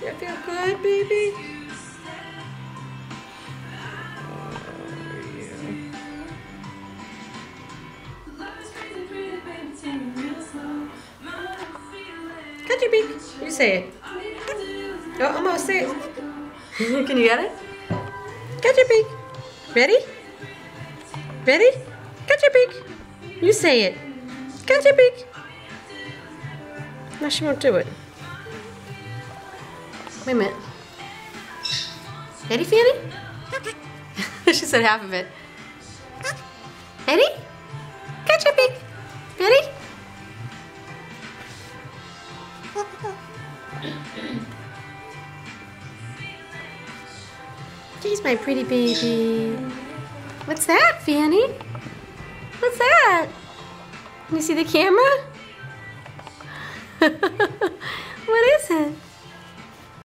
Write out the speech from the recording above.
You feel good, baby? Cut your beak. You say it. Oh, almost say it. Can you get it? Cut your beak. Ready? Ready? Cut your beak. You say it. Cut your beak. No, she won't do it. Wait a minute. Ready, Fannie? She said half of it. Ready? Cut your beak. Ready? She's my pretty baby. What's that, Fannie? What's that? Can you see the camera?